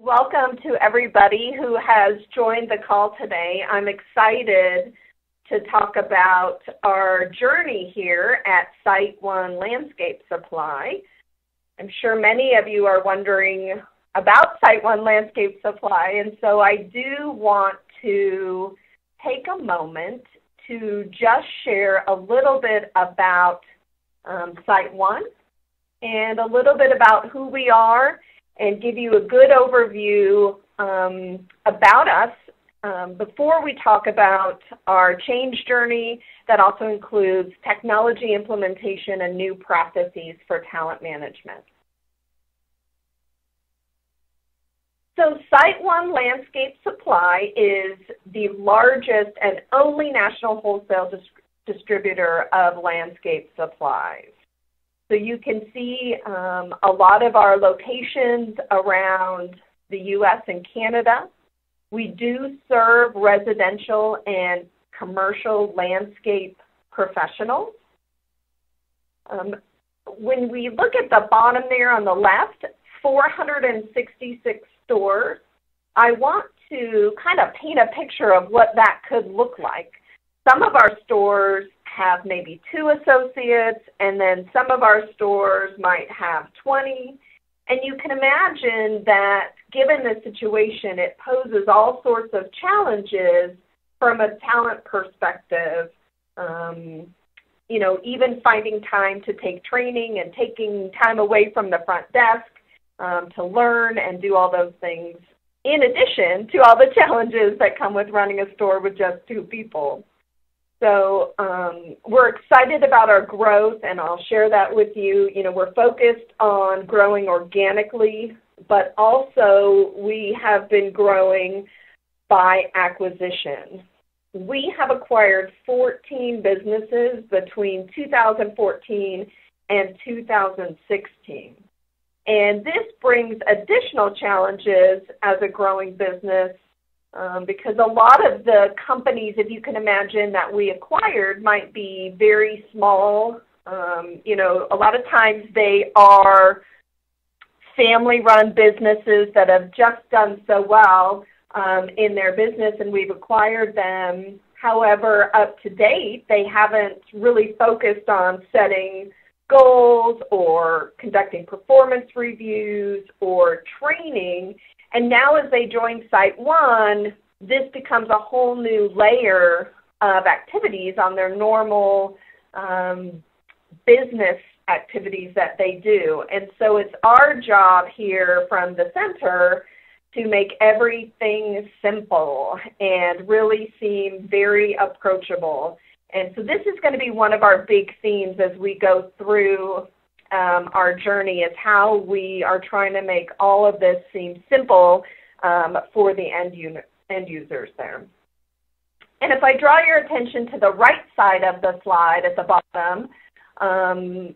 Welcome to everybody who has joined the call today. I'm excited to talk about our journey here at SiteOne Landscape Supply. I'm sure many of you are wondering about SiteOne Landscape Supply, and so I do want to take a moment to just share a little bit about SiteOne and a little bit about who we are and give you a good overview about us before we talk about our change journey that also includes technology implementation and new processes for talent management. So SiteOne Landscape Supply is the largest and only national wholesale distributor of landscape supplies. So you can see a lot of our locations around the U.S. and Canada. We do serve residential and commercial landscape professionals. When we look at the bottom there on the left, 466 stores, I want to kind of paint a picture of what that could look like. Some of our stores have maybe 2 associates, and then some of our stores might have 20. And you can imagine that given the situation, it poses all sorts of challenges from a talent perspective, even finding time to take training and taking time away from the front desk to learn and do all those things, in addition to all the challenges that come with running a store with just 2 people. So we're excited about our growth, and I'll share that with you. We're focused on growing organically, but also we have been growing by acquisition. We have acquired 14 businesses between 2014 and 2016. And this brings additional challenges as a growing business because a lot of the companies, if you can imagine, that we acquired might be very small. A lot of times they are family-run businesses that have just done so well in their business, and we've acquired them. However, up to date, they haven't really focused on setting goals or conducting performance reviews or training. And now as they join SiteOne, this becomes a whole new layer of activities on their normal business activities that they do. And so it's our job here from the center to make everything simple and really seem very approachable. And so this is going to be one of our big themes as we go through our journey, is how we are trying to make all of this seem simple for the end users there. And if I draw your attention to the right side of the slide at the bottom,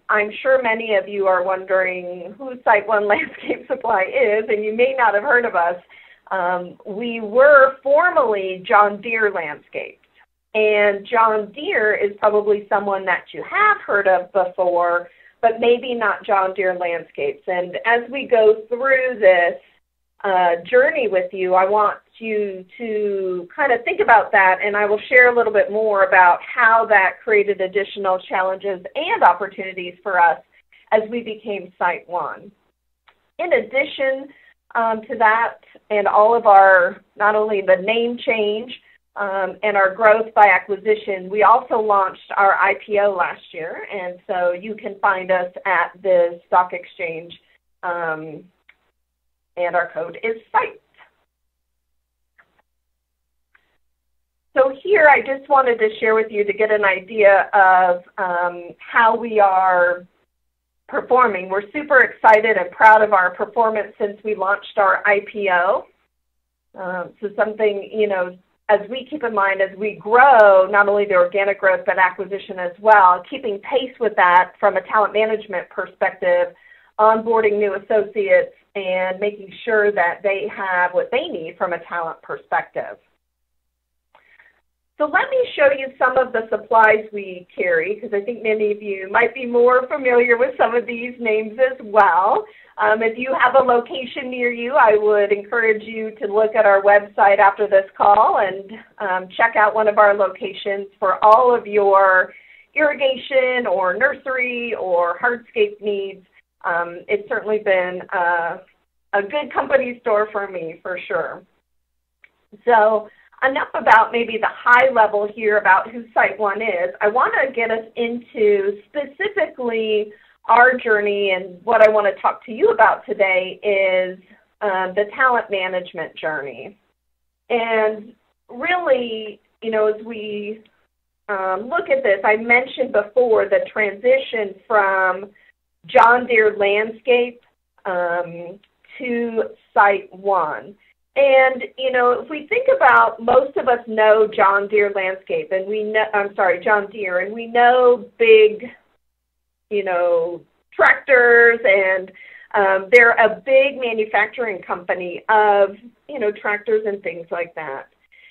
I'm sure many of you are wondering who SiteOne Landscape Supply is, and you may not have heard of us. We were formerly John Deere Landscapes. And John Deere is probably someone that you have heard of before, but maybe not John Deere Landscapes. And as we go through this journey with you, I want you to kind of think about that, and I will share a little bit more about how that created additional challenges and opportunities for us as we became SiteOne. In addition to that, and all of our, not only the name change, and our growth by acquisition, we also launched our IPO last year, and so you can find us at the stock exchange, and our code is SITE. So here I just wanted to share with you to get an idea of how we are performing. We're super excited and proud of our performance since we launched our IPO. So something, as we keep in mind as we grow, not only the organic growth, but acquisition as well, keeping pace with that from a talent management perspective, onboarding new associates, and making sure that they have what they need from a talent perspective. So let me show you some of the supplies we carry, because I think many of you might be more familiar with some of these names as well. If you have a location near you, I would encourage you to look at our website after this call and check out one of our locations for all of your irrigation or nursery or hardscape needs. It's certainly been a good company store for me, for sure. So enough about maybe the high level here about who SiteOne is. I want to get us into specifically our journey, and what I want to talk to you about today is the talent management journey. And really, as we look at this, I mentioned before the transition from John Deere Landscape to SiteOne. And, if we think about, most of us know John Deere Landscape, and John Deere, and we know big, tractors, and they're a big manufacturing company of, tractors and things like that.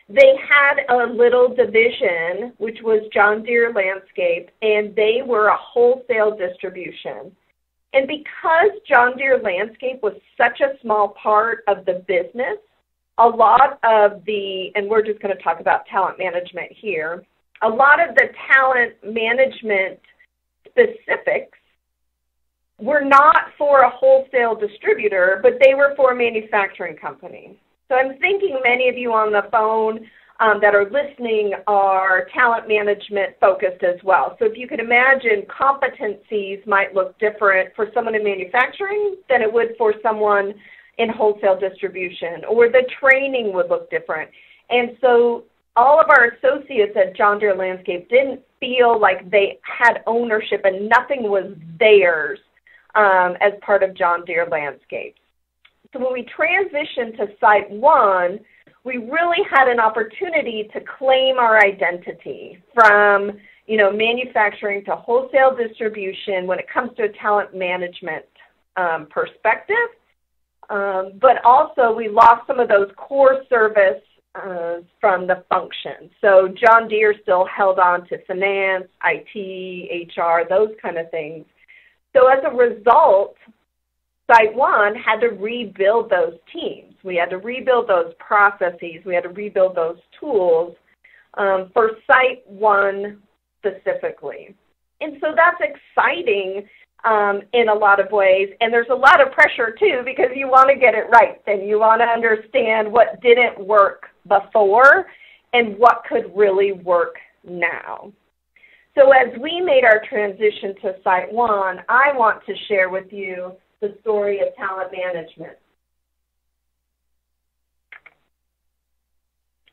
They had a little division, which was John Deere Landscape, and they were a wholesale distribution. And because John Deere Landscape was such a small part of the business, a lot of and we're just going to talk about talent management here, a lot of the talent management specifics were not for a wholesale distributor, but they were for a manufacturing company. So I'm thinking many of you on the phone that are listening are talent management focused as well. So if you could imagine, competencies might look different for someone in manufacturing than it would for someone in wholesale distribution, or the training would look different. And so all of our associates at John Deere Landscape didn't feel like they had ownership and nothing was theirs as part of John Deere Landscape. So when we transitioned to SiteOne, we really had an opportunity to claim our identity from, manufacturing to wholesale distribution when it comes to a talent management perspective. But also we lost some of those core service from the function. So John Deere still held on to finance, IT, HR, those kind of things. So as a result, SiteOne had to rebuild those teams. We had to rebuild those processes. We had to rebuild those tools for SiteOne specifically. And so that's exciting in a lot of ways. And there's a lot of pressure, too, because you want to get it right. And you want to understand what didn't work before and what could really work now. So as we made our transition to SiteOne, I want to share with you the story of talent management.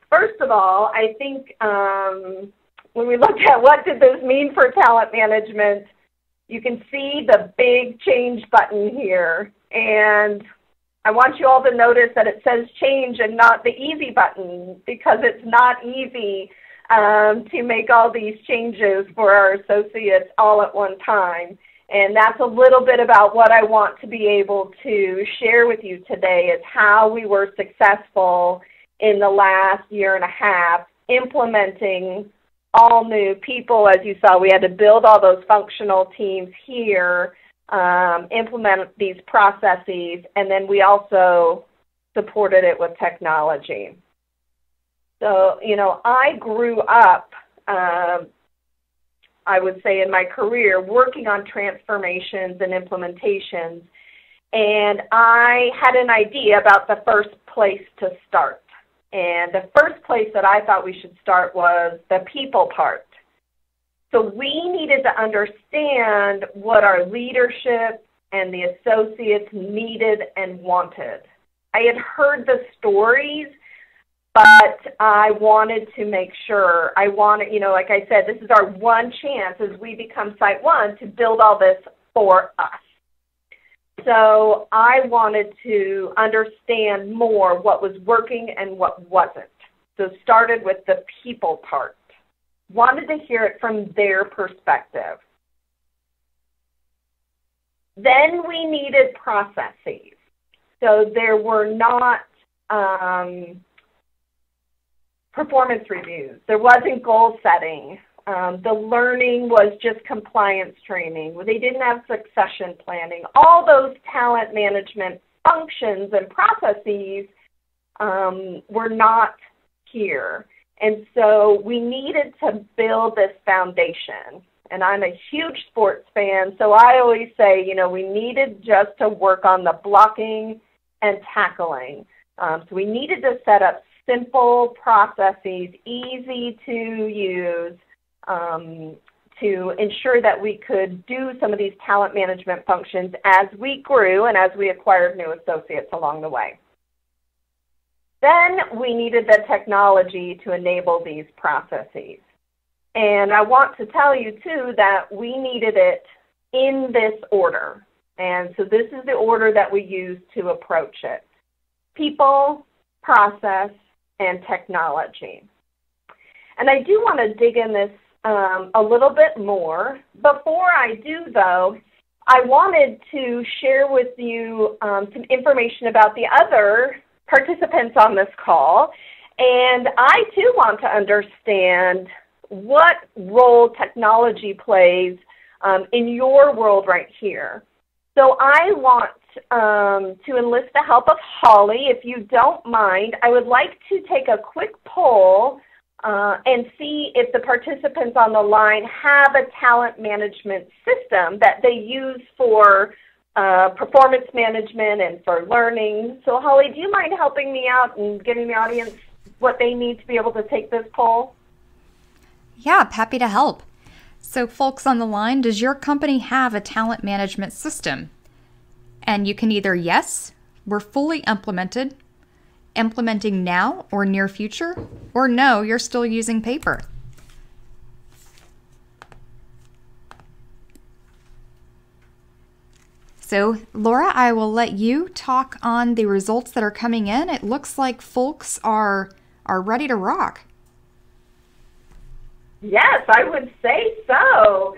First of all, I think when we looked at what did this mean for talent management, you can see the big change button here. And I want you all to notice that it says change and not the easy button, because it's not easy to make all these changes for our associates all at one time. And that's a little bit about what I want to be able to share with you today, is how we were successful in the last year and a half implementing all new people. As you saw, we had to build all those functional teams here, implement these processes, and then we also supported it with technology. So, I grew up, I would say in my career, working on transformations and implementations, and I had an idea about the first place to start. And the first place that I thought we should start was the people part. So we needed to understand what our leadership and the associates needed and wanted. I had heard the stories, but I wanted to make sure. I wanted, like I said, this is our one chance as we become SiteOne to build all this for us. So I wanted to understand more what was working and what wasn't. So started with the people part. Wanted to hear it from their perspective. Then we needed processes. So there were not performance reviews. There wasn't goal setting. The learning was just compliance training. They didn't have succession planning. All those talent management functions and processes were not here. And so we needed to build this foundation. And I'm a huge sports fan, so I always say, we needed just to work on the blocking and tackling. So we needed to set up simple processes, easy to use, to ensure that we could do some of these talent management functions as we grew and as we acquired new associates along the way. Then we needed the technology to enable these processes. And I want to tell you, too, that we needed it in this order. And so this is the order that we use to approach it: people, process, and technology. And I do want to dig in this a little bit more. Before I do, though, I wanted to share with you some information about the other participants on this call. And I, too, want to understand what role technology plays in your world right here. So I want to enlist the help of Holly. If you don't mind, I would like to take a quick poll and see if the participants on the line have a talent management system that they use for performance management and for learning. So Holly, do you mind helping me out and giving the audience what they need to be able to take this poll? Yeah, happy to help. So folks on the line, does your company have a talent management system? And you can either yes, we're fully implemented, implementing now or near future, or no, you're still using paper. So Laura, I will let you talk on the results that are coming in. It looks like folks are ready to rock. Yes, I would say so.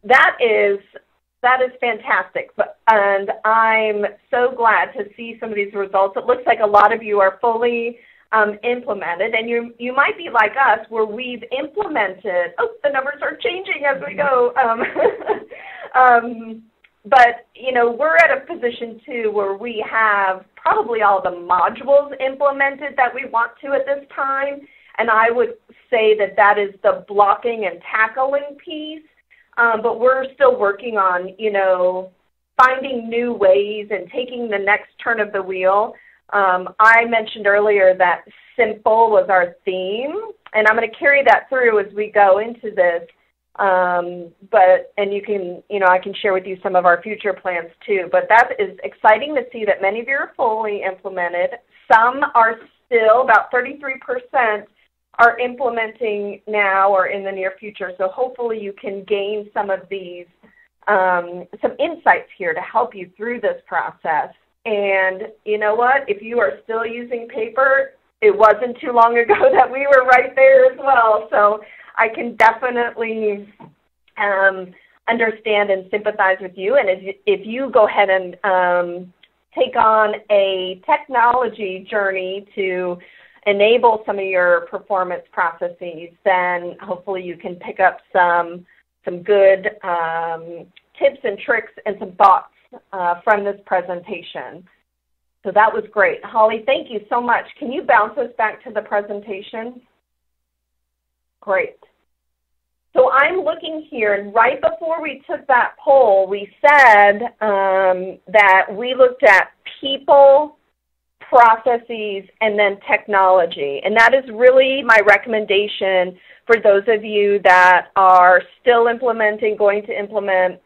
That is fantastic, and I'm so glad to see some of these results. It looks like a lot of you are fully implemented, and you might be like us, where we've implemented. Oh, the numbers are changing as we go. But we're at a position too where we have probably all the modules implemented that we want to at this time. And I would say that is the blocking and tackling piece. But we're still working on, finding new ways and taking the next turn of the wheel. I mentioned earlier that simple was our theme, and I'm going to carry that through as we go into this. And you can, I can share with you some of our future plans too. But that is exciting to see that many of you are fully implemented. Some are still, about 33%, are implementing now or in the near future. So hopefully you can gain some of these, some insights here to help you through this process. And you know what? If you are still using paper, it wasn't too long ago that we were right there as well. So I can definitely understand and sympathize with you. And if you go ahead and take on a technology journey to enable some of your performance processes, then hopefully you can pick up some good tips and tricks and some thoughts from this presentation. So that was great. Holly, thank you so much. Can you bounce us back to the presentation? Great. So I'm looking here, and right before we took that poll, we said that we looked at people, processes, and then technology. And that is really my recommendation for those of you that are still implementing, going to implement,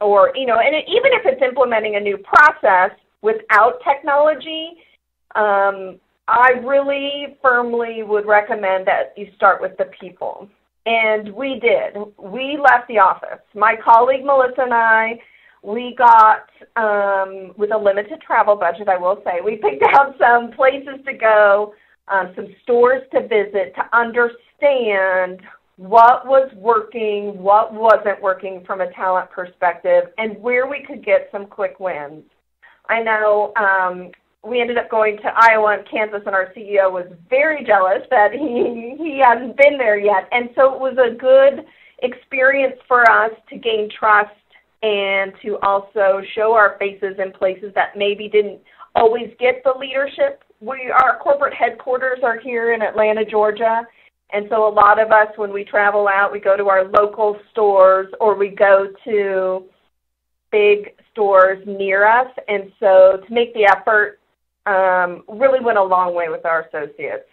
or, and even if it's implementing a new process without technology, I really firmly would recommend that you start with the people. And we did. We left the office. My colleague Melissa and I, we got, with a limited travel budget, I will say, we picked out some places to go, some stores to visit to understand what was working, what wasn't working from a talent perspective, and where we could get some quick wins. I know we ended up going to Iowa and Kansas, and our CEO was very jealous that he hadn't been there yet. And so it was a good experience for us to gain trust and to also show our faces in places that maybe didn't always get the leadership. Our corporate headquarters are here in Atlanta, Georgia, and so a lot of us, when we travel out, we go to our local stores or we go to big stores near us, and so to make the effort really went a long way with our associates.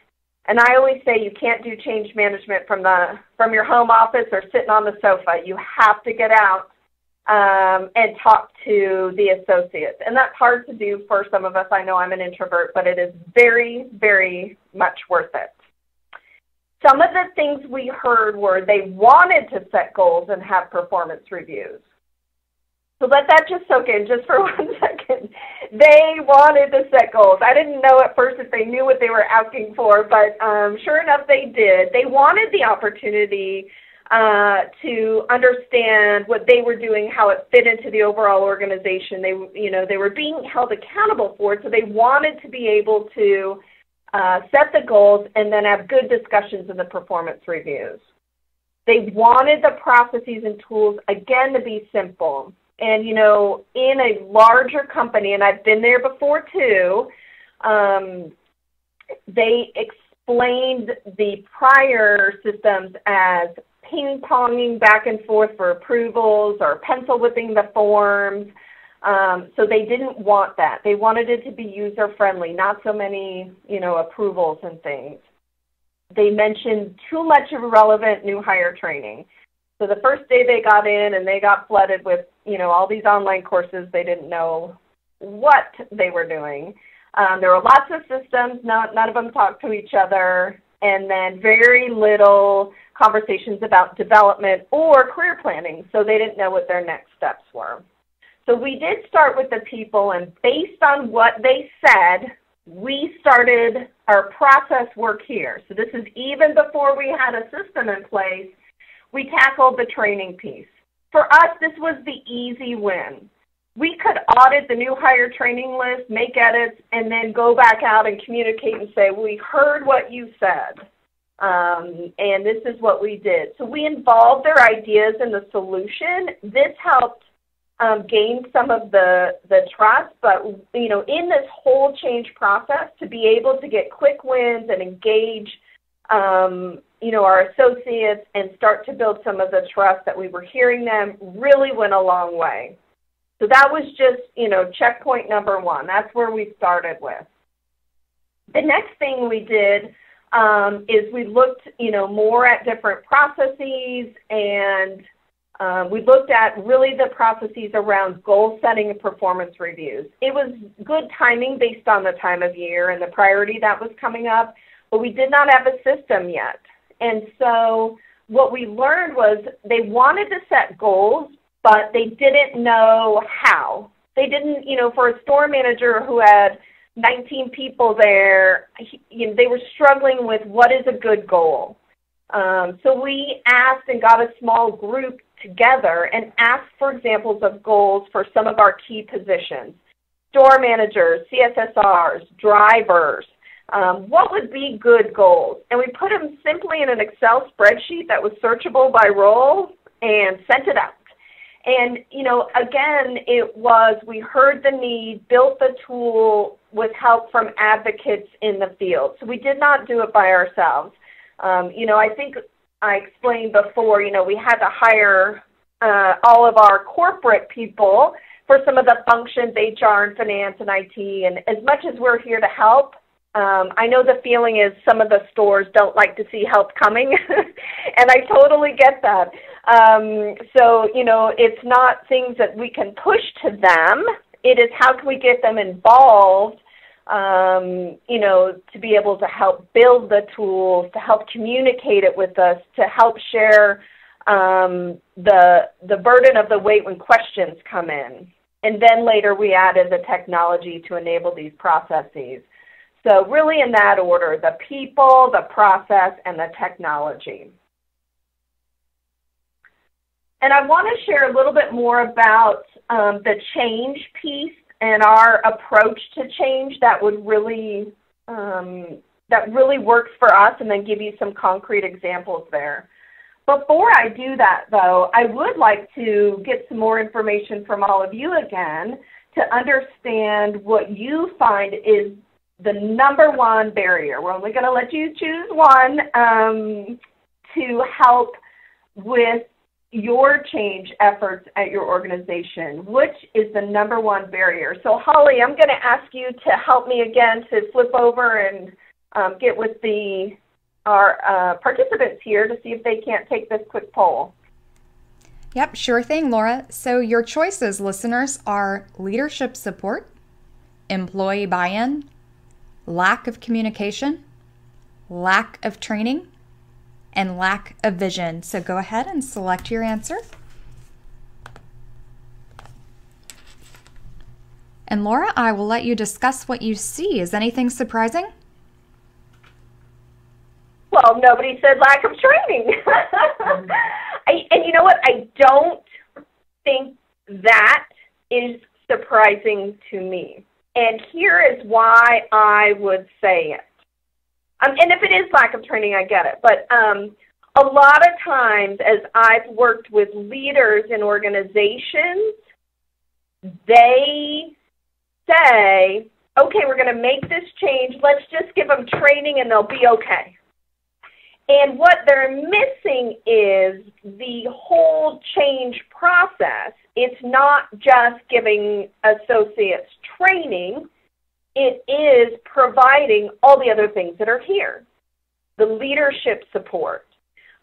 And I always say you can't do change management from your home office or sitting on the sofa. You have to get out and talk to the associates. And that's hard to do for some of us. I know I'm an introvert, but it is very, very much worth it. Some of the things we heard were they wanted to set goals and have performance reviews. So let that just soak in just for 1 second. They wanted to set goals. I didn't know at first if they knew what they were asking for, but sure enough they did. They wanted the opportunity to understand what they were doing, how it fit into the overall organization. They were being held accountable for it, so they wanted to be able to set the goals and then have good discussions in the performance reviews. They wanted the processes and tools, again, to be simple. And, in a larger company, and I've been there before too, they explained the prior systems as ping-ponging back and forth for approvals or pencil whipping the forms. So they didn't want that. They wanted it to be user-friendly, not so many, approvals and things. They mentioned too much irrelevant new hire training. So the first day they got in and they got flooded with, all these online courses, they didn't know what they were doing. There were lots of systems, none of them talked to each other, and then very little conversations about development or career planning, so they didn't know what their next steps were. So we did start with the people, and based on what they said, we started our process work here. So this is even before we had a system in place. We tackled the training piece. For us, this was the easy win. We could audit the new hire training list, make edits, and then go back out and communicate and say, we heard what you said, and this is what we did. So we involved their ideas in the solution. This helped gain some of the trust, but, in this whole change process, to be able to get quick wins and engage our associates and start to build some of the trust that we were hearing them really went a long way. So that was just, checkpoint number one. That's where we started with. The next thing we did is we looked, more at different processes, and we looked at really the processes around goal setting and performance reviews. It was good timing based on the time of year and the priority that was coming up, but we did not have a system yet. And so what we learned was they wanted to set goals, but they didn't know how. They didn't, for a store manager who had 19 people there, they were struggling with what is a good goal. So we asked and got a small group together and asked for examples of goals for some of our key positions. Store managers, CSSRs, drivers, what would be good goals? And we put them simply in an Excel spreadsheet that was searchable by role and sent it out. And, again, we heard the need, built the tool with help from advocates in the field. So we did not do it by ourselves. I think I explained before, we had to hire all of our corporate people for some of the functions, HR and finance and IT. And as much as we're here to help, I know the feeling is some of the stores don't like to see help coming, and I totally get that. So, it's not things that we can push to them. It is how can we get them involved, to be able to help build the tools, to help communicate it with us, to help share the burden of the weight when questions come in. And then later we added the technology to enable these processes. So really in that order, the people, the process, and the technology. And I want to share a little bit more about the change piece and our approach to change that would really works for us, and then give you some concrete examples there. Before I do that, though, I would like to get some more information from all of you again to understand what you find is the number one barrier. We're only going to let you choose one to help with your change efforts at your organization. Which is the number one barrier? So, Holly, I'm going to ask you to help me again to flip over and get with our participants here to see if they can't take this quick poll. Yep, sure thing, Laura. So your choices, listeners, are leadership support, employee buy-in, lack of communication, lack of training, and lack of vision. So go ahead and select your answer. And Laura, I will let you discuss what you see. Is anything surprising? Well, nobody said lack of training. And you know what? I don't think that is surprising to me. And here is why I would say it. And if it is lack of training, I get it. But a lot of times, as I've worked with leaders in organizations, they say, okay, we're going to make this change. Let's just give them training and they'll be okay. And what they're missing is the whole change process. It's not just giving associates training. It is providing all the other things that are here. The leadership support,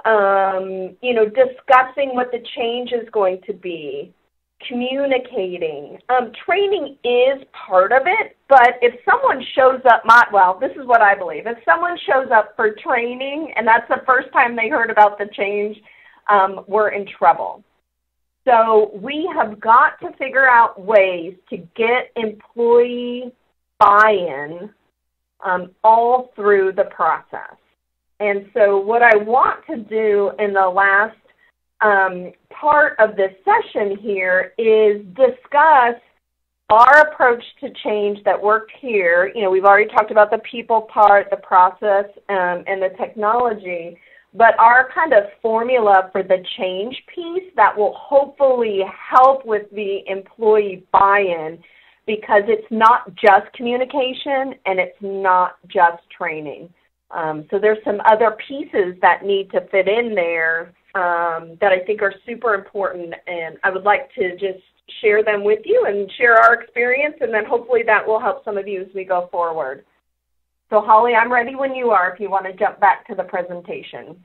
discussing what the change is going to be, communicating. Training is part of it, but if someone shows up, this is what I believe. If someone shows up for training and that's the first time they heard about the change, we're in trouble. So we have got to figure out ways to get employee buy-in all through the process. And so what I want to do in the last part of this session here is discuss our approach to change that worked here. We've already talked about the people part, the process, and the technology, but our kind of formula for the change piece that will hopefully help with the employee buy-in, because it's not just communication and it's not just training. So there's some other pieces that need to fit in there that I think are super important, and I would like to just share them with you and share our experience, and then hopefully that will help some of you as we go forward. So Holly, I'm ready when you are if you want to jump back to the presentation.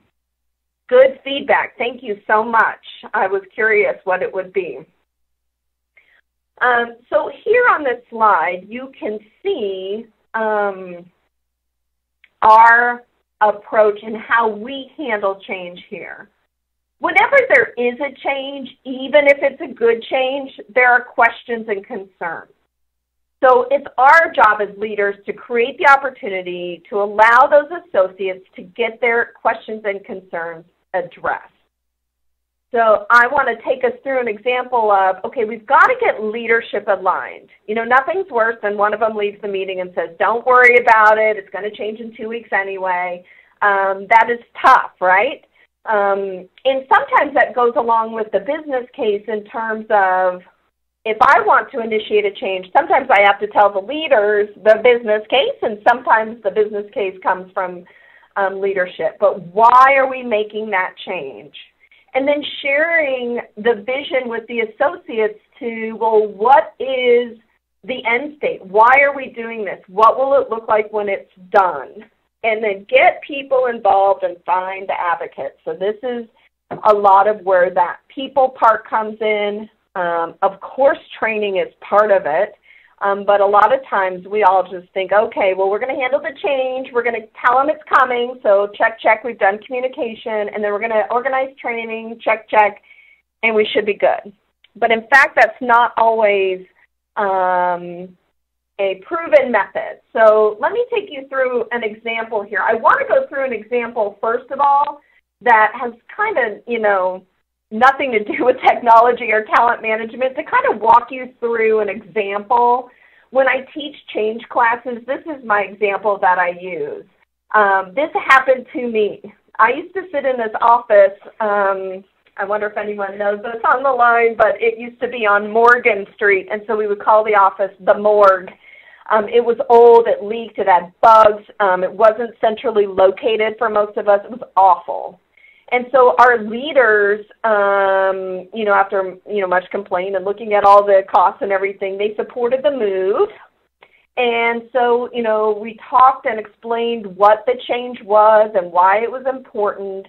Good feedback. Thank you so much. I was curious what it would be. So here on this slide, you can see our approach and how we handle change here. Whenever there is a change, even if it's a good change, there are questions and concerns. So it's our job as leaders to create the opportunity to allow those associates to get their questions and concerns addressed. So I want to take us through an example of, okay, we've got to get leadership aligned. Nothing's worse than one of them leaves the meeting and says, don't worry about it, it's going to change in 2 weeks anyway. That is tough, right? And sometimes that goes along with the business case in terms of, if I want to initiate a change, sometimes I have to tell the leaders the business case, and sometimes the business case comes from leadership. But why are we making that change? And then sharing the vision with the associates to, well, what is the end state? Why are we doing this? What will it look like when it's done? And then get people involved and find the advocates. So this is a lot of where that people part comes in. Of course, training is part of it. But a lot of times we all just think, okay, well, we're going to handle the change. We're going to tell them it's coming. So check, check, we've done communication. And then we're going to organize training, check, check, and we should be good. But in fact, that's not always a proven method. So let me take you through an example here. I want to go through an example, first of all, that has kind of, nothing to do with technology or talent management, to kind of walk you through an example. When I teach change classes, this is my example that I use. This happened to me. I used to sit in this office, I wonder if anyone knows this on the line, but it used to be on Morgan Street, and so we would call the office the morgue. It was old, it leaked, it had bugs, it wasn't centrally located for most of us, it was awful. And so our leaders, after, much complaint and looking at all the costs and everything, they supported the move. And so, we talked and explained what the change was and why it was important.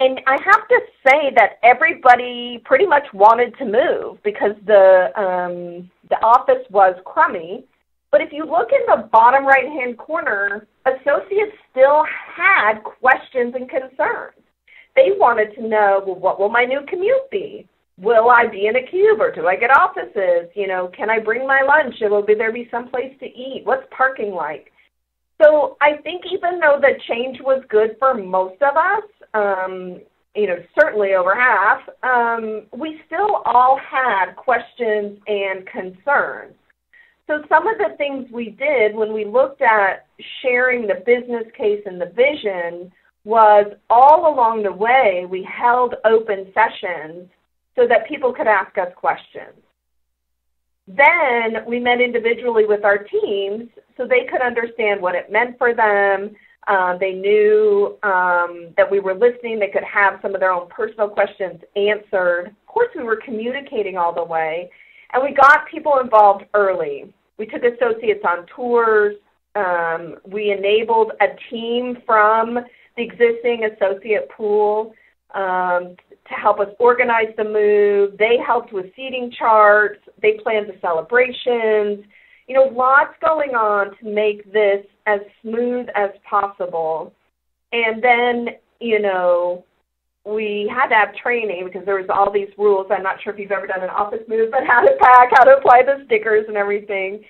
And I have to say that everybody pretty much wanted to move because the office was crummy. But if you look in the bottom right-hand corner, associates still had questions and concerns. They wanted to know, well, what will my new commute be? Will I be in a cube or do I get offices? Can I bring my lunch? Will there be some place to eat? What's parking like? So I think even though the change was good for most of us, certainly over half, we still all had questions and concerns. So some of the things we did when we looked at sharing the business case and the vision was all along the way we held open sessions so that people could ask us questions. Then we met individually with our teams so they could understand what it meant for them. They knew that we were listening. They could have some of their own personal questions answered. Of course, we were communicating all the way. And we got people involved early. We took associates on tours. We enabled a team from the existing associate pool to help us organize the move. They helped with seating charts. They planned the celebrations. Lots going on to make this as smooth as possible. And then, we had to have training because there was all these rules. I'm not sure if you've ever done an office move, but how to pack, how to apply the stickers and everything.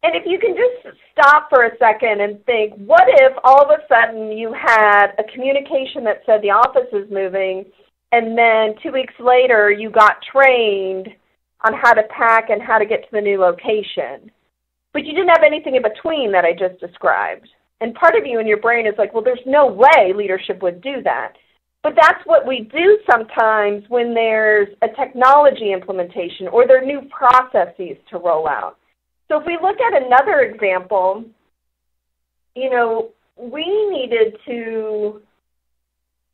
And if you can just stop for a second and think, what if all of a sudden you had a communication that said the office is moving, and then 2 weeks later you got trained on how to pack and how to get to the new location, but you didn't have anything in between that I just described. And part of you in your brain is like, well, there's no way leadership would do that. But that's what we do sometimes when there's a technology implementation or there are new processes to roll out. So if we look at another example, we needed to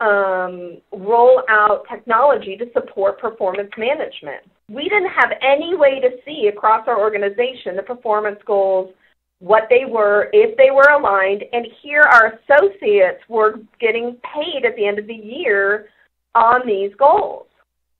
roll out technology to support performance management. We didn't have any way to see across our organization the performance goals, what they were, if they were aligned, and here our associates were getting paid at the end of the year on these goals.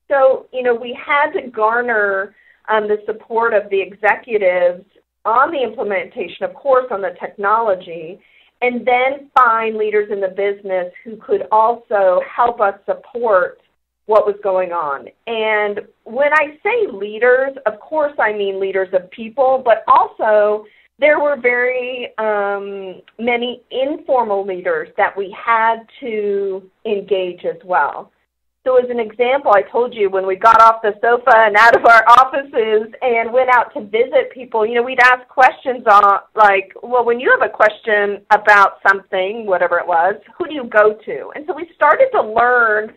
So, we had to garner the support of the executives on the implementation, of course, on the technology, and then find leaders in the business who could also help us support what was going on. And when I say leaders, of course I mean leaders of people, but also there were very many informal leaders that we had to engage as well. So as an example, I told you when we got off the sofa and out of our offices and went out to visit people, we'd ask questions like, well, when you have a question about something, whatever it was, who do you go to? And so we started to learn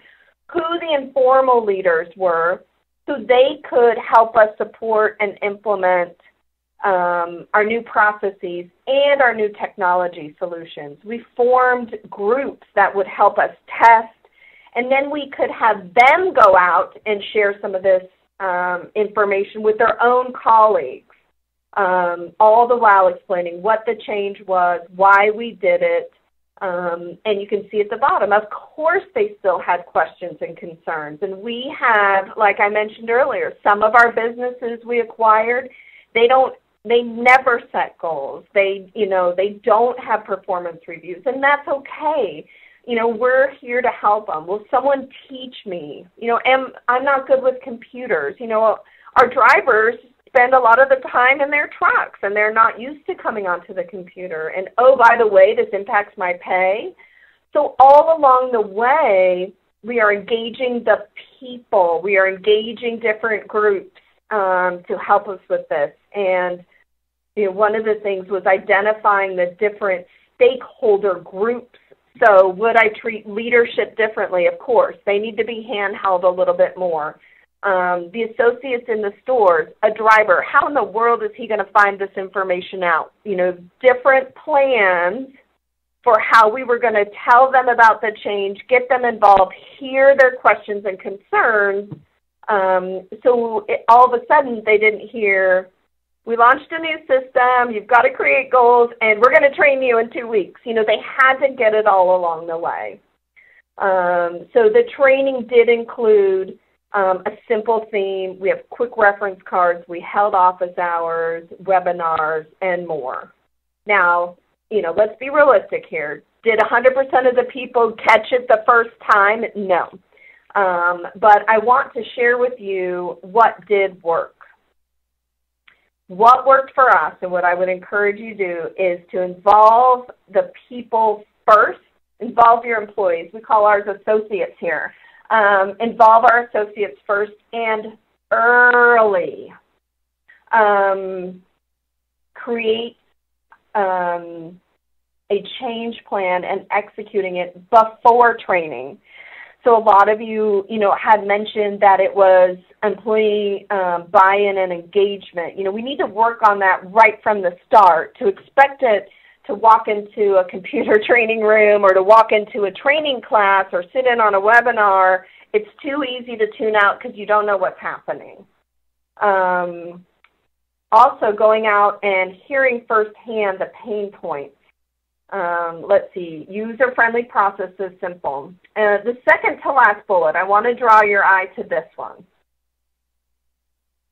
who the informal leaders were so they could help us support and implement our new processes and our new technology solutions. We formed groups that would help us test, and then we could have them go out and share some of this information with their own colleagues, all the while explaining what the change was, why we did it, and you can see at the bottom, of course they still had questions and concerns. And we have, like I mentioned earlier, some of our businesses we acquired, they never set goals. They don't have performance reviews, and that's okay. We're here to help them. Will someone teach me? I'm not good with computers. Our drivers spend a lot of the time in their trucks, and they're not used to coming onto the computer. And, oh, by the way, this impacts my pay. So all along the way, we are engaging the people. We are engaging different groups to help us with this. And one of the things was identifying the different stakeholder groups. So would I treat leadership differently? Of course. They need to be handheld a little bit more. The associates in the stores, a driver, how in the world is he going to find this information out? Different plans for how we were going to tell them about the change, get them involved, hear their questions and concerns. So all of a sudden they didn't hear, we launched a new system, you've got to create goals, and we're going to train you in 2 weeks. They had to get it all along the way. So the training did include a simple theme. We have quick reference cards. We held office hours, webinars, and more. Now, let's be realistic here. Did 100% of the people catch it the first time? No. But I want to share with you what did work. What worked for us, and what I would encourage you to do, is to involve the people first. Involve your employees. We call ours associates here. Involve our associates first and early. Create a change plan and executing it before training. So a lot of you, had mentioned that it was employee buy-in and engagement. We need to work on that right from the start. To expect it to walk into a computer training room or to walk into a training class or sit in on a webinar, it's too easy to tune out because you don't know what's happening. Also, going out and hearing firsthand the pain points. Let's see, user-friendly processes, simple. The second to last bullet, I want to draw your eye to this one.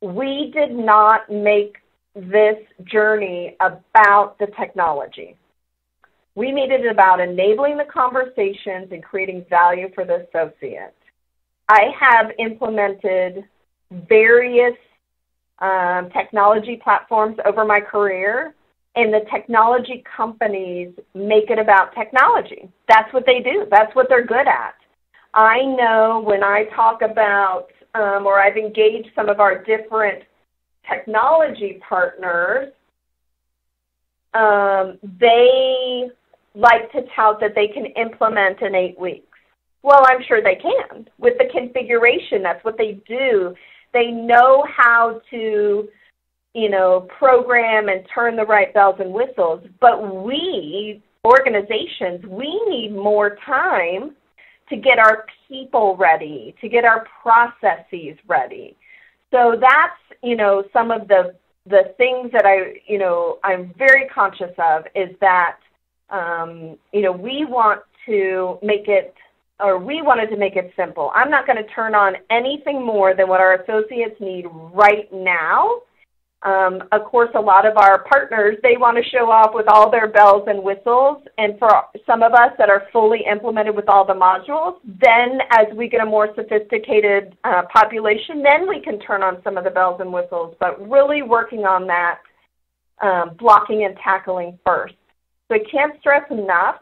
We did not make this journey about the technology. We made it about enabling the conversations and creating value for the associate. I have implemented various technology platforms over my career, and the technology companies make it about technology. That's what they do. That's what they're good at. I know when I talk about, or I've engaged some of our different technology partners, they like to tout that they can implement in 8 weeks. Well, I'm sure they can. With the configuration, that's what they do. They know how to, program and turn the right bells and whistles. But we, organizations, we need more time to get our people ready, to get our processes ready. So that's, some of the things that I'm very conscious of is that, we want to make it, or we wanted to make it simple. I'm not going to turn on anything more than what our associates need right now. Of course, a lot of our partners, they want to show off with all their bells and whistles. And for some of us that are fully implemented with all the modules, then as we get a more sophisticated population, then we can turn on some of the bells and whistles. But really working on that blocking and tackling first. So I can't stress enough.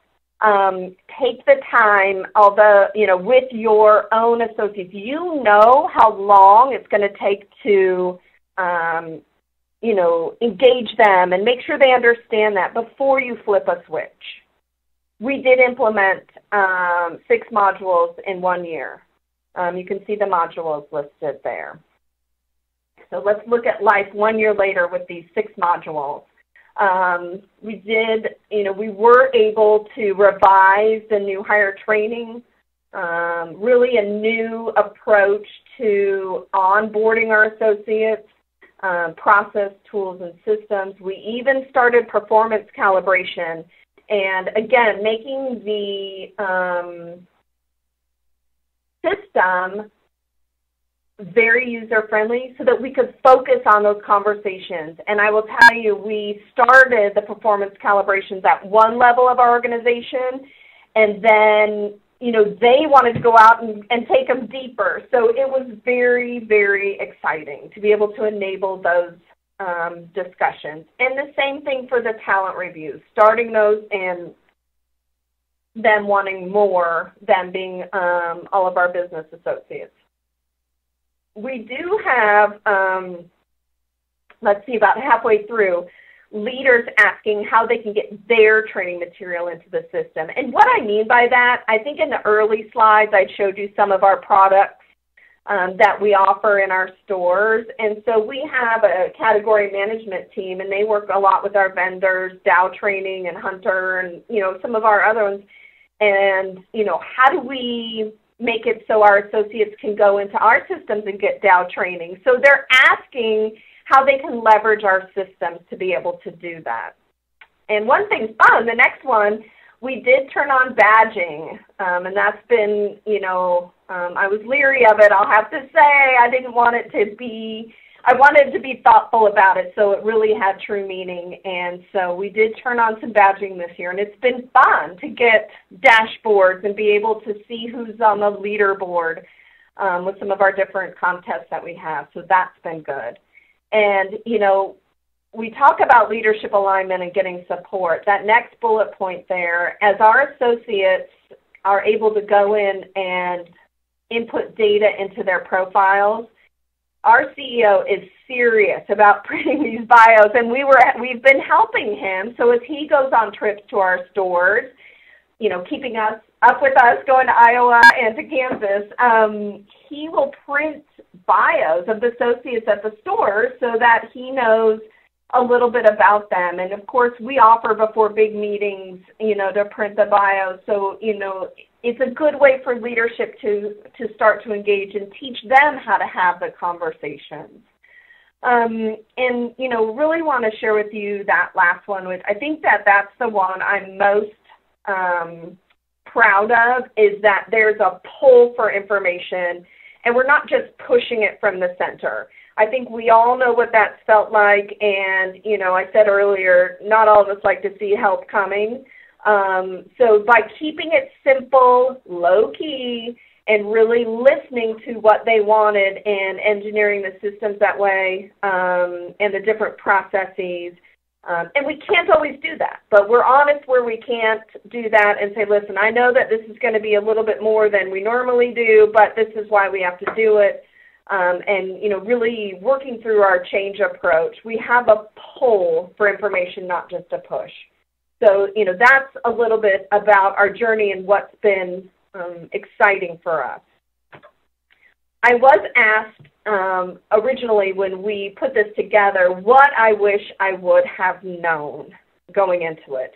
Take the time, although, with your own associates. You know how long it's going to take to, engage them and make sure they understand that before you flip a switch. We did implement 6 modules in 1 year. You can see the modules listed there. So let's look at life 1 year later with these 6 modules. We were able to revise the new hire training, really a new approach to onboarding our associates, process, tools, and systems. We even started performance calibration, and again, making the system very user-friendly so that we could focus on those conversations. And I will tell you, we started the performance calibrations at one level of our organization, and then, they wanted to go out and take them deeper. So it was very, very exciting to be able to enable those discussions. And the same thing for the talent reviews, starting those and them wanting more than being all of our business associates. We do have, let's see, about halfway through, leaders asking how they can get their training material into the system. And what I mean by that, I think in the early slides I showed you some of our products that we offer in our stores. And so we have a category management team, and they work a lot with our vendors, Dow Training and Hunter and, some of our other ones. And, how do we make it so our associates can go into our systems and get Dow Training? So they're asking how they can leverage our systems to be able to do that. And one thing's fun, the next one, we did turn on badging, and that's been, I was leery of it, I'll have to say. I wanted to be thoughtful about it, so it really had true meaning. And so we did turn on some badging this year, and it's been fun to get dashboards and be able to see who's on the leaderboard with some of our different contests that we have. So that's been good. And, we talk about leadership alignment and getting support. That next bullet point there, as our associates are able to go in and input data into their profiles, our CEO is serious about printing these bios, and we've been helping him. So as he goes on trips to our stores, keeping us up with us, going to Iowa and to Kansas, he will print bios of the associates at the stores so that he knows a little bit about them. And of course, we offer before big meetings, to print the bios. So, it's a good way for leadership to start to engage and teach them how to have the conversations. And, really want to share with you that last one. I think that's the one I'm most proud of, is that there's a pull for information, and we're not just pushing it from the center. I think we all know what that's felt like, and, I said earlier, not all of us like to see help coming. So by keeping it simple, low-key, and really listening to what they wanted and engineering the systems that way, and the different processes, and we can't always do that, but we're honest where we can't do that and say, listen, I know that this is going to be a little bit more than we normally do, but this is why we have to do it. And, really working through our change approach, we have a pull for information, not just a push. So, that's a little bit about our journey and what's been exciting for us. I was asked originally when we put this together what I wish I would have known going into it.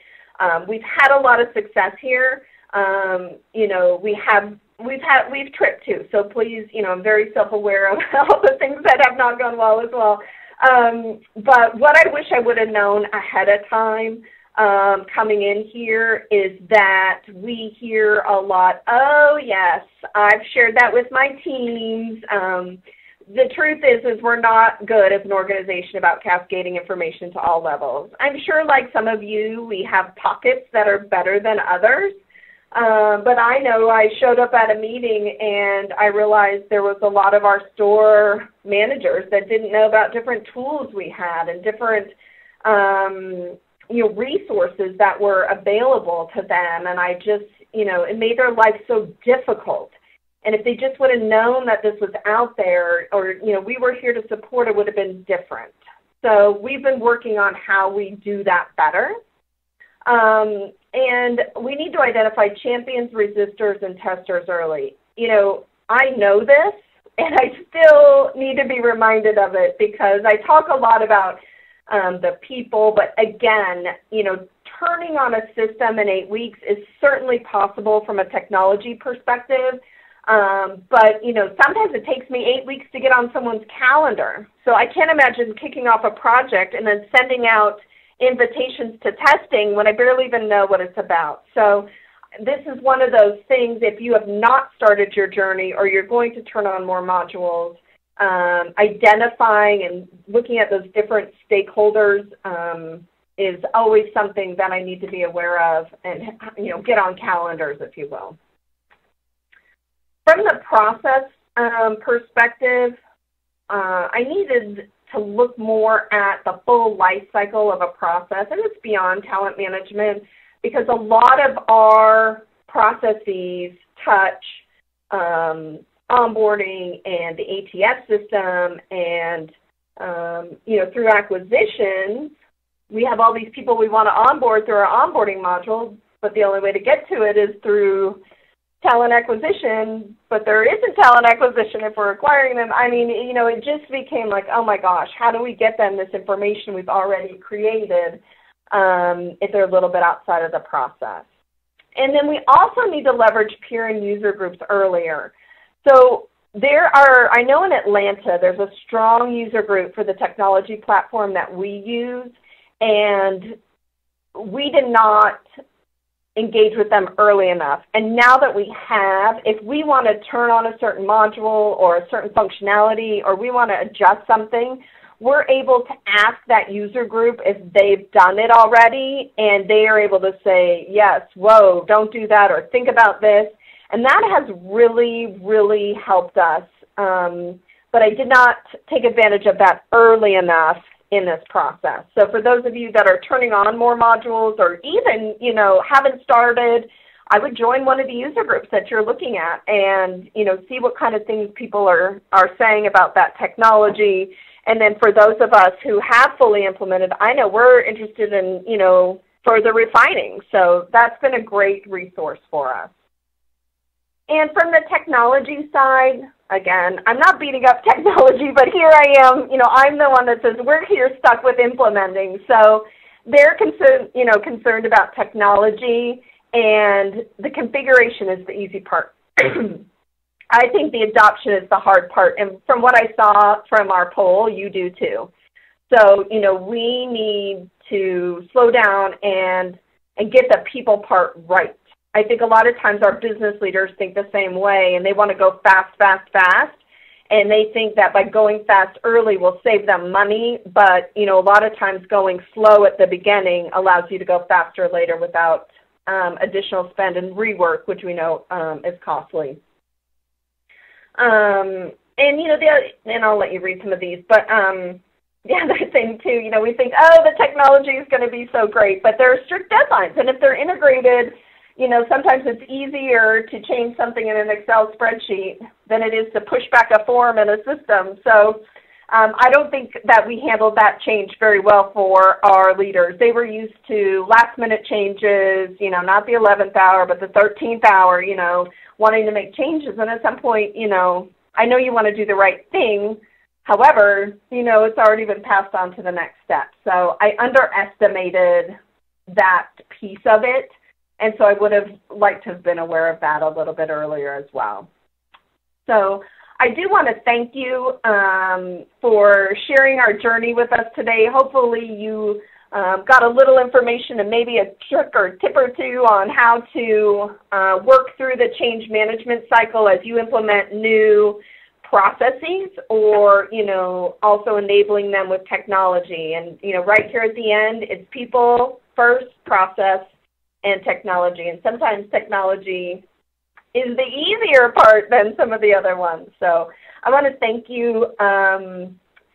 We've had a lot of success here. We've tripped too, so please, I'm very self-aware of all the things that have not gone well as well. But what I wish I would have known ahead of time coming in here is that we hear a lot, oh yes, I've shared that with my teams. The truth is we're not good as an organization about cascading information to all levels. I'm sure like some of you, we have pockets that are better than others. But I know I showed up at a meeting and I realized there was a lot of our store managers that didn't know about different tools we had and different resources that were available to them. And I just, it made their life so difficult. And if they just would have known that this was out there or, we were here to support, it would have been different. So we've been working on how we do that better. And we need to identify champions, resistors, and testers early. I know this, and I still need to be reminded of it because I talk a lot about the people, but again, turning on a system in 8 weeks is certainly possible from a technology perspective, but, sometimes it takes me 8 weeks to get on someone's calendar. So I can't imagine kicking off a project and then sending out invitations to testing when I barely even know what it's about. So this is one of those things, if you have not started your journey or you're going to turn on more modules, identifying and looking at those different stakeholders is always something that I need to be aware of and, get on calendars, if you will. From the process perspective, I needed to look more at the full life cycle of a process, and it's beyond talent management. because a lot of our processes touch onboarding and the ATS system, and through acquisitions, we have all these people we want to onboard through our onboarding module, but the only way to get to it is through talent acquisition, but there isn't talent acquisition if we're acquiring them. I mean, it just became like, oh my gosh, how do we get them this information we've already created if they're a little bit outside of the process? And then we also need to leverage peer and user groups earlier. So I know in Atlanta, there's a strong user group for the technology platform that we use, and we did not engage with them early enough. And now that we have, if we want to turn on a certain module or a certain functionality, or we want to adjust something, we're able to ask that user group if they've done it already, and they are able to say, yes, whoa, don't do that, or think about this. And that has really, really helped us. But I did not take advantage of that early enough in this process. So for those of you that are turning on more modules, or even, haven't started, I would join one of the user groups that you're looking at and, see what kind of things people are saying about that technology. And then for those of us who have fully implemented, I know we're interested in, further refining. So that's been a great resource for us. And from the technology side, again, I'm not beating up technology, but here I am, I'm the one that says we're here stuck with implementing. So they're concerned about technology, and the configuration is the easy part. I think the adoption is the hard part. And from what I saw from our poll, you do too. So, we need to slow down and get the people part right. I think a lot of times our business leaders think the same way, and they want to go fast, fast, fast. And they think that by going fast early will save them money. But, a lot of times going slow at the beginning allows you to go faster later without additional spend and rework, which we know is costly. And I'll let you read some of these, but the other thing too, we think, oh, the technology is going to be so great, but there are strict deadlines, and if they're integrated, sometimes it's easier to change something in an Excel spreadsheet than it is to push back a form in a system. So I don't think that we handled that change very well for our leaders. They were used to last-minute changes, not the 11th hour, but the 13th hour, wanting to make changes. And at some point, I know you want to do the right thing. However, it's already been passed on to the next step. So I underestimated that piece of it. And so I would have liked to have been aware of that a little bit earlier as well. So I do want to thank you for sharing our journey with us today. Hopefully you got a little information and maybe a trick or tip or two on how to work through the change management cycle as you implement new processes, or, also enabling them with technology. And, right here at the end, it's people first, process, and technology. And sometimes technology is the easier part than some of the other ones. So I want to thank you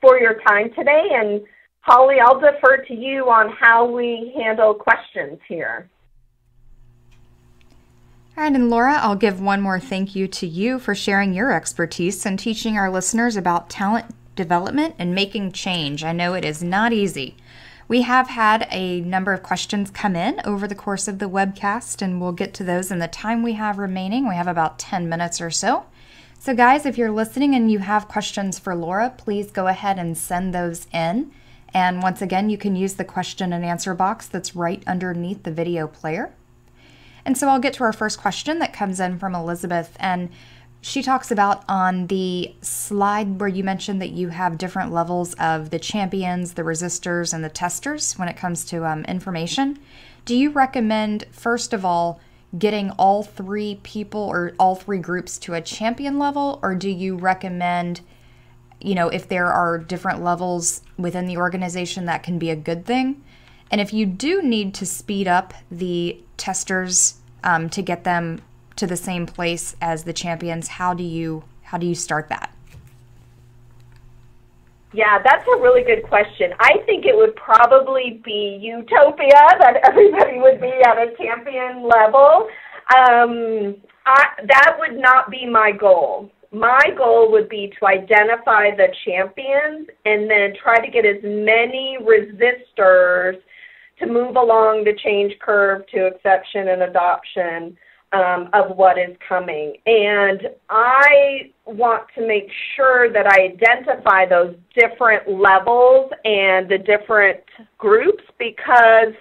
for your time today. And Holly, I'll defer to you on how we handle questions here. All right, and Laura, I'll give one more thank you to you for sharing your expertise and teaching our listeners about talent development and making change. I know it is not easy. We have had a number of questions come in over the course of the webcast, and we'll get to those in the time we have remaining. We have about 10 minutes or so. So guys, if you're listening and you have questions for Laura, please go ahead and send those in. And once again, you can use the question and answer box that's right underneath the video player. And so I'll get to our first question that comes in from Elizabeth, and she talks about on the slide where you mentioned that you have different levels of the champions, the resistors, and the testers when it comes to information. Do you recommend, first of all, getting all three people or all three groups to a champion level, or do you recommend, if there are different levels within the organization, that can be a good thing? And if you do need to speed up the testers to get them to the same place as the champions, how do you start that? Yeah, that's a really good question. I think it would probably be utopia that everybody would be at a champion level. That would not be my goal. My goal would be to identify the champions and then try to get as many resistors to move along the change curve to acceptance and adoption of what is coming. And I want to make sure that I identify those different levels and the different groups because,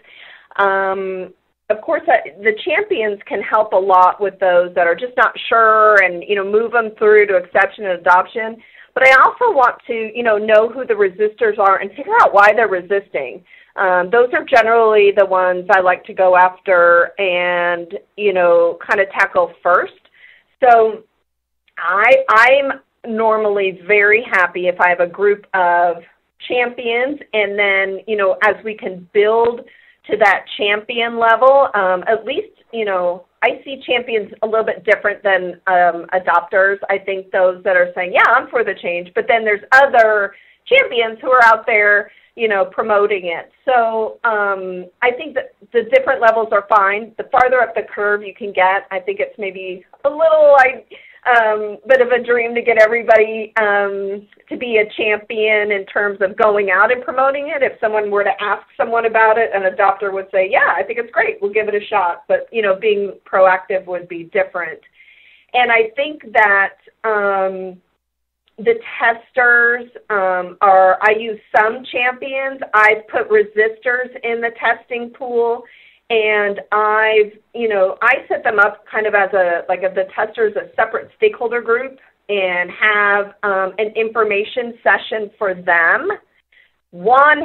of course, the champions can help a lot with those that are just not sure and, move them through to acceptance and adoption. But I also want to, know who the resistors are and figure out why they're resisting. Those are generally the ones I like to go after and, kind of tackle first. So I'm normally very happy if I have a group of champions and then, as we can build to that champion level, at least, I see champions a little bit different than adopters. I think those that are saying, yeah, I'm for the change, but then there's other champions who are out there, promoting it. So I think that the different levels are fine. The farther up the curve you can get, I think it's maybe a little bit of a dream to get everybody to be a champion in terms of going out and promoting it. If someone were to ask someone about it, an adopter would say, yeah, I think it's great. We'll give it a shot. But, being proactive would be different. And I think that the testers I use some champions. I've put resistors in the testing pool, and I set them up kind of as the testers a separate stakeholder group and have an information session for them. One,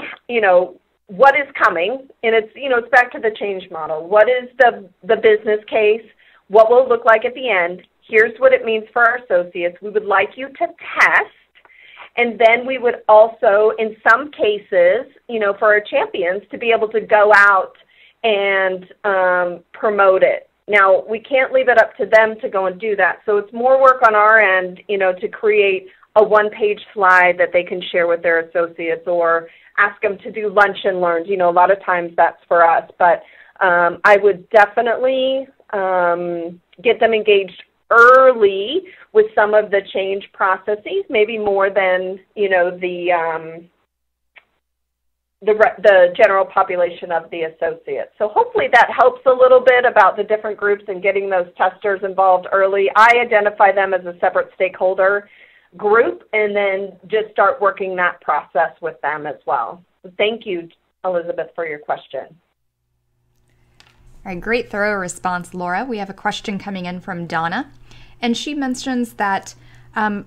what is coming, and it's back to the change model. What is the business case? What will it look like at the end? Here's what it means for our associates. We would like you to test, and then we would also, in some cases, for our champions, to be able to go out and promote it. Now, we can't leave it up to them to go and do that. So it's more work on our end, to create a one-page slide that they can share with their associates or ask them to do lunch and learns. A lot of times that's for us. But I would definitely get them engaged early with some of the change processes, maybe more than, the general population of the associates. So hopefully that helps a little bit about the different groups and getting those testers involved early. I identify them as a separate stakeholder group and then just start working that process with them as well. Thank you, Elizabeth, for your question. All right, great thorough response, Laura. We have a question coming in from Donna, and she mentions that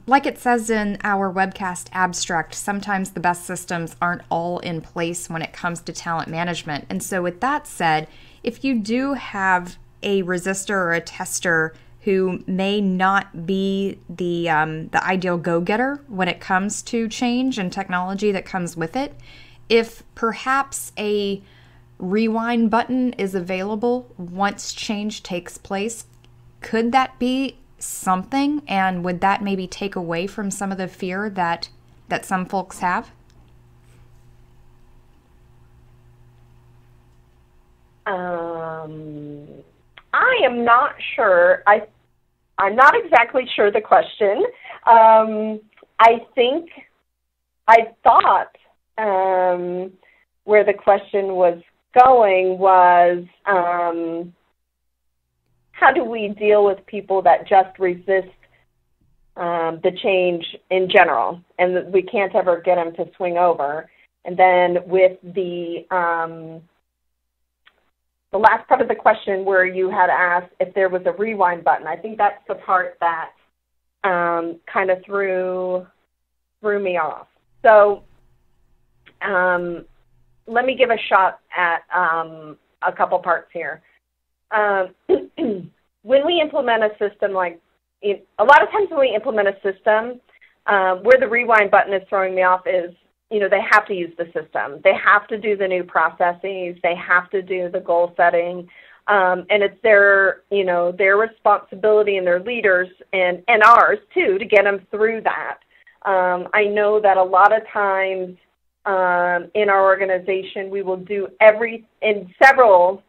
like it says in our webcast abstract, sometimes the best systems aren't all in place when it comes to talent management. And so with that said, if you do have a resistor or a tester who may not be the ideal go-getter when it comes to change and technology that comes with it, if perhaps a rewind button is available once change takes place, could that be something, and would that maybe take away from some of the fear that some folks have? I am not sure. I'm not exactly sure the question. I thought where the question was going was how do we deal with people that just resist the change in general, and we can't ever get them to swing over. And then with the last part of the question where you had asked if there was a rewind button, I think that's the part that kind of threw me off. So let me give a shot at a couple parts here. When we implement a system a lot of times when we implement a system, where the rewind button is throwing me off is, they have to use the system. They have to do the new processes. They have to do the goal setting. And it's their responsibility and their leaders and ours too to get them through that. I know that a lot of times in our organization, we will do all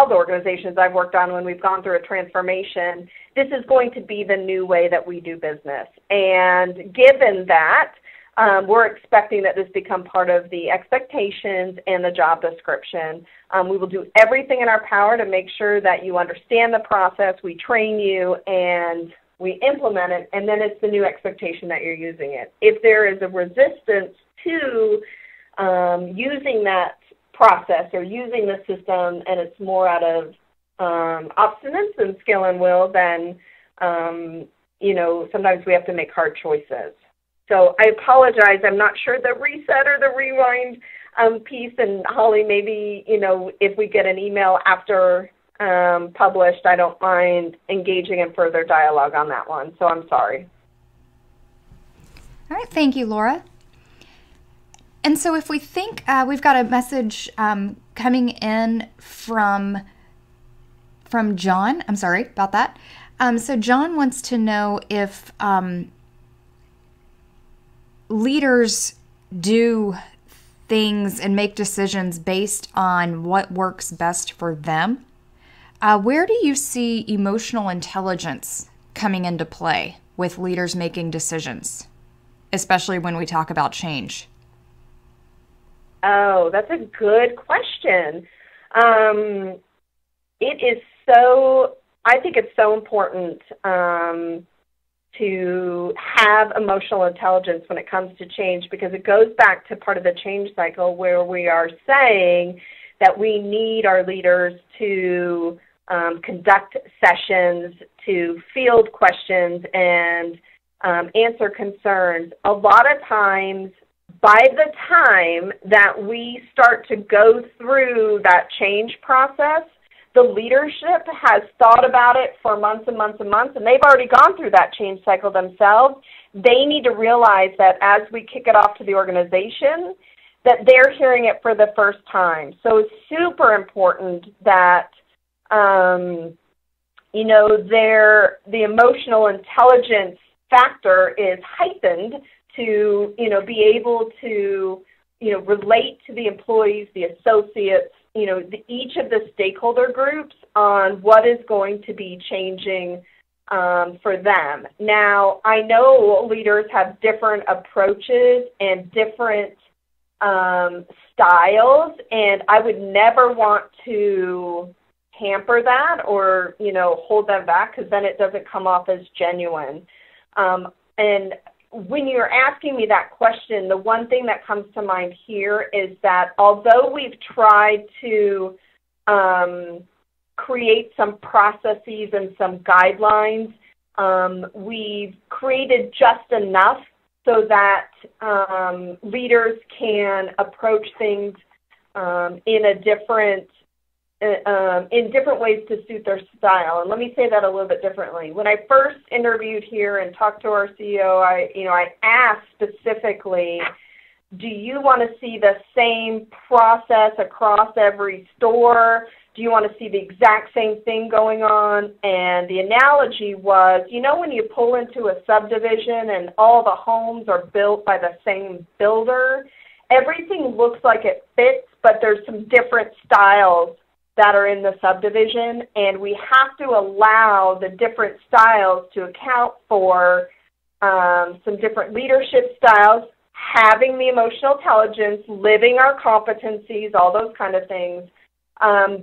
the organizations I've worked on when we've gone through a transformation, this is going to be the new way that we do business. And given that, we're expecting that this become part of the expectations and the job description. We will do everything in our power to make sure that you understand the process, we train you, and we implement it, and then it's the new expectation that you're using it. If there is a resistance to using that process or using the system, and it's more out of obstinance and skill and will, then sometimes we have to make hard choices. So I apologize. I'm not sure the reset or the rewind piece. And Holly, maybe if we get an email after published, I don't mind engaging in further dialogue on that one. So I'm sorry. All right. Thank you, Laura. And so if we think we've got a message coming in from John. I'm sorry about that. So John wants to know if leaders do things and make decisions based on what works best for them. Where do you see emotional intelligence coming into play with leaders making decisions, especially when we talk about change? Oh, that's a good question. I think it's so important to have emotional intelligence when it comes to change, because it goes back to part of the change cycle where we are saying that we need our leaders to conduct sessions, to field questions, and answer concerns. A lot of times, by the time that we start to go through that change process, the leadership has thought about it for months and months and months, and they've already gone through that change cycle themselves. They need to realize that as we kick it off to the organization, that they're hearing it for the first time. So it's super important that, the emotional intelligence factor is heightened to, be able to, relate to the employees, the associates, each of the stakeholder groups on what is going to be changing for them. Now, I know leaders have different approaches and different styles, and I would never want to hamper that or, hold them back, because then it doesn't come off as genuine. And when you're asking me that question, the one thing that comes to mind here is that although we've tried to create some processes and some guidelines, we've created just enough so that leaders can approach things in different ways to suit their style. And let me say that a little bit differently. When I first interviewed here and talked to our CEO, I asked specifically, do you want to see the same process across every store? Do you want to see the exact same thing going on? And the analogy was, when you pull into a subdivision and all the homes are built by the same builder, everything looks like it fits, but there's some different styles that are in the subdivision, and we have to allow the different styles to account for some different leadership styles, having the emotional intelligence, living our competencies, all those kind of things,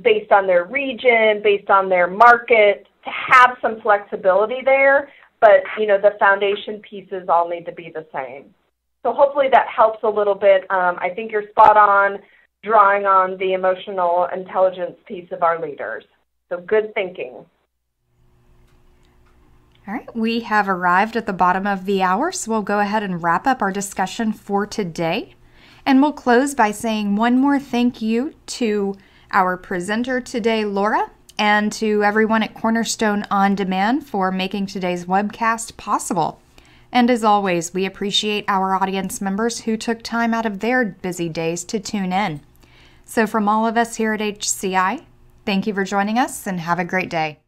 based on their region, based on their market, to have some flexibility there, but the foundation pieces all need to be the same. So hopefully that helps a little bit. I think you're spot on, drawing on the emotional intelligence piece of our leaders. So good thinking. All right, we have arrived at the bottom of the hour, so we'll go ahead and wrap up our discussion for today. And we'll close by saying one more thank you to our presenter today, Laura, and to everyone at Cornerstone OnDemand for making today's webcast possible. And as always, we appreciate our audience members who took time out of their busy days to tune in. So from all of us here at HCI, thank you for joining us and have a great day.